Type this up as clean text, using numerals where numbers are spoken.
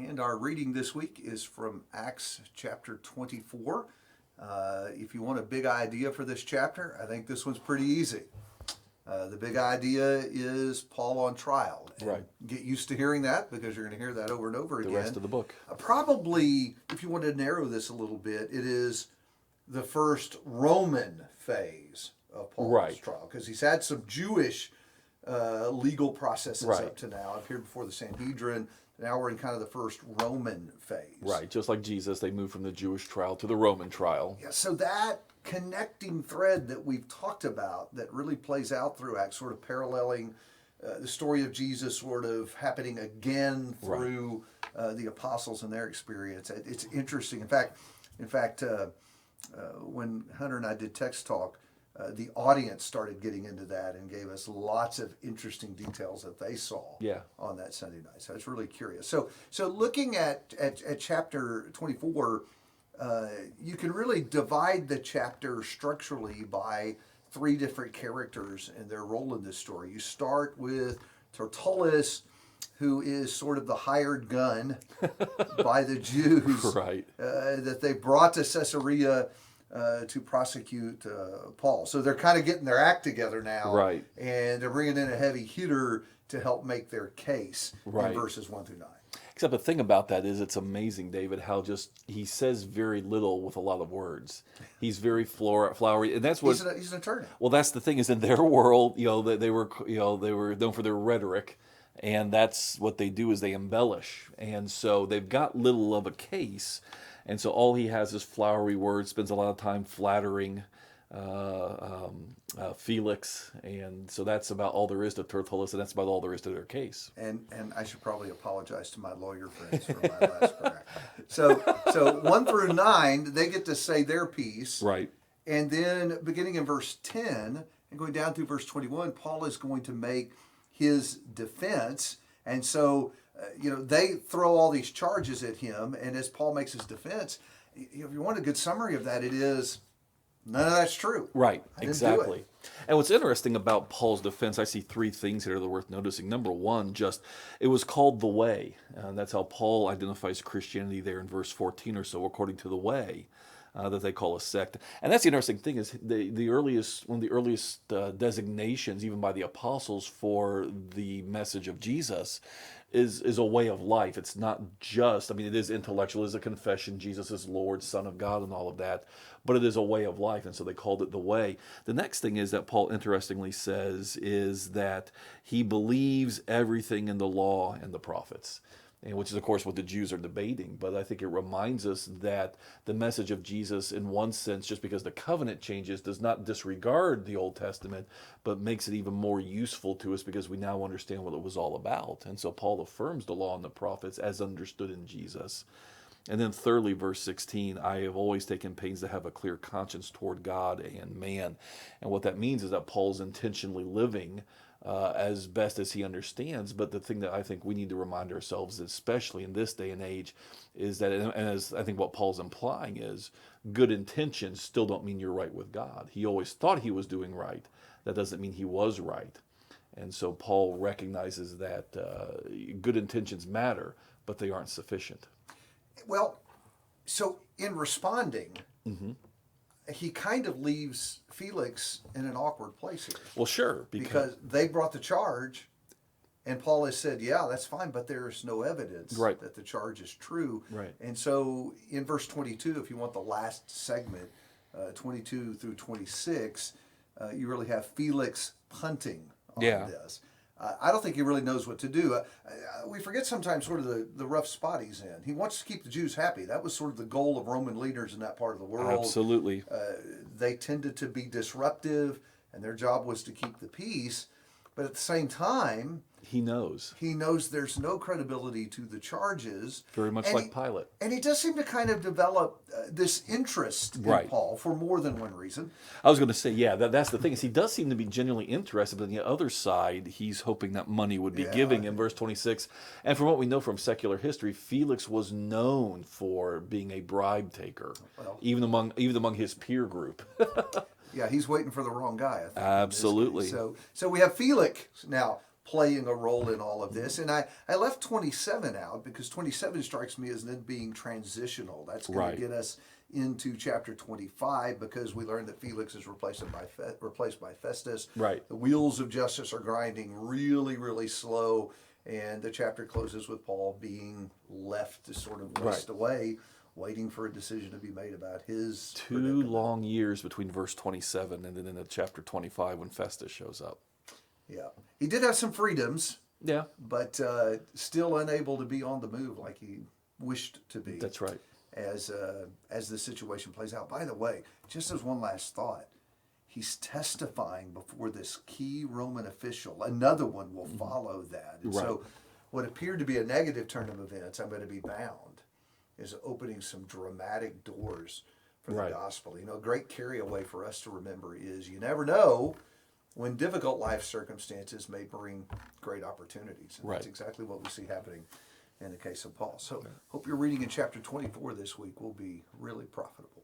And our reading this week is from Acts chapter 24. If you want a big idea for this chapter, I think this one's pretty easy. The big idea is Paul on trial. And Right. get used to hearing that because you're going to hear that over and over again. The rest of the book. Probably, if you want to narrow this a little bit, it is the first Roman phase of Paul's Right. trial because he's had some Jewish legal processes Right. up to now. Appeared before the Sanhedrin. Now we're in kind of the first Roman phase. Right, just like Jesus, they moved from the Jewish trial to the Roman trial. Yeah, so that connecting thread that we've talked about that really plays out through Acts, sort of paralleling the story of Jesus sort of happening again through the apostles and their experience. It's interesting. In fact, when Hunter and I did Text Talk, the audience started getting into that and gave us lots of interesting details that they saw on that Sunday night. So it's really curious. So looking at chapter 24, you can really divide the chapter structurally by three different characters and their role in this story. You start with Tertullus, who is sort of the hired gun by the Jews that they brought to Caesarea to prosecute Paul. So they're kind of getting their act together now, and they're bringing in a heavy hitter to help make their case in verses 1 through 9. Except the thing about that is it's amazing, David, how just he says very little with a lot of words. He's very flowery, and that's what he's an attorney. Well, that's the thing is in their world, they were known for their rhetoric, and that's what they do is they embellish, and so they've got little of a case. And so all he has is flowery words, spends a lot of time flattering Felix. And so that's about all there is to Tertullus, and that's about all there is to their case. And I should probably apologize to my lawyer friends for my last crack. So 1 through 9, they get to say their piece. Right. And then beginning in verse 10 and going down through verse 21, Paul is going to make his defense. And so they throw all these charges at him, and as Paul makes his defense, if you want a good summary of that, it is none of that's true. Right, exactly. And what's interesting about Paul's defense, I see three things here that are worth noticing. Number one, it was called the way. That's how Paul identifies Christianity there in verse 14 or so, according to the way. That they call a sect. And that's the interesting thing is one of the earliest designations, even by the apostles, for the message of Jesus is a way of life. It's not just, it is intellectual, it's a confession, Jesus is Lord, Son of God, and all of that, but it is a way of life, and so they called it the way. The next thing is that Paul interestingly says is that he believes everything in the law and the prophets. And which is, of course, what the Jews are debating. But I think it reminds us that the message of Jesus, in one sense, just because the covenant changes, does not disregard the Old Testament, but makes it even more useful to us because we now understand what it was all about. And so Paul affirms the law and the prophets as understood in Jesus. And then thirdly, verse 16, I have always taken pains to have a clear conscience toward God and man. And what that means is that Paul's intentionally living as best as he understands. But the thing that I think we need to remind ourselves, especially in this day and age, is that, and as I think what Paul's implying is, good intentions still don't mean you're right with God. He always thought he was doing right. That doesn't mean he was right. And so Paul recognizes that good intentions matter, but they aren't sufficient. Well, so in responding, he kind of leaves Felix in an awkward place here. Well, sure. Because they brought the charge, and Paul has said, yeah, that's fine, but there's no evidence that the charge is true. Right. And so in verse 22, if you want the last segment, 22 through 26, you really have Felix punting on this. I don't think he really knows what to do. We forget sometimes sort of the rough spot he's in. He wants to keep the Jews happy. That was sort of the goal of Roman leaders in that part of the world. Absolutely. They tended to be disruptive, and their job was to keep the peace. But at the same time, he knows there's no credibility to the charges. Very much like Pilate. And he does seem to kind of develop this interest in Paul for more than one reason. I was going to say, that's the thing, is he does seem to be genuinely interested, but on the other side, he's hoping that money would be giving in verse 26. And from what we know from secular history, Felix was known for being a bribe taker, even among his peer group. Yeah, he's waiting for the wrong guy, I think. Absolutely. So we have Felix now. playing a role in all of this. And I left 27 out because 27 strikes me as then being transitional. That's going to get us into chapter 25 because we learned that Felix is replaced by Festus. Right. The wheels of justice are grinding really, really slow. And the chapter closes with Paul being left to sort of waste away, waiting for a decision to be made about his two long years between verse 27 and then in the chapter 25 when Festus shows up. Yeah. He did have some freedoms. Yeah. But still unable to be on the move like he wished to be. That's right. As the situation plays out. By the way, just as one last thought, he's testifying before this key Roman official. Another one will follow that. And so what appeared to be a negative turn of events, I'm going to be bound, is opening some dramatic doors for the gospel. You know, a great carry away for us to remember is you never know when difficult life circumstances may bring great opportunities. And that's exactly what we see happening in the case of Paul. So hope your reading in chapter 24 this week will be really profitable.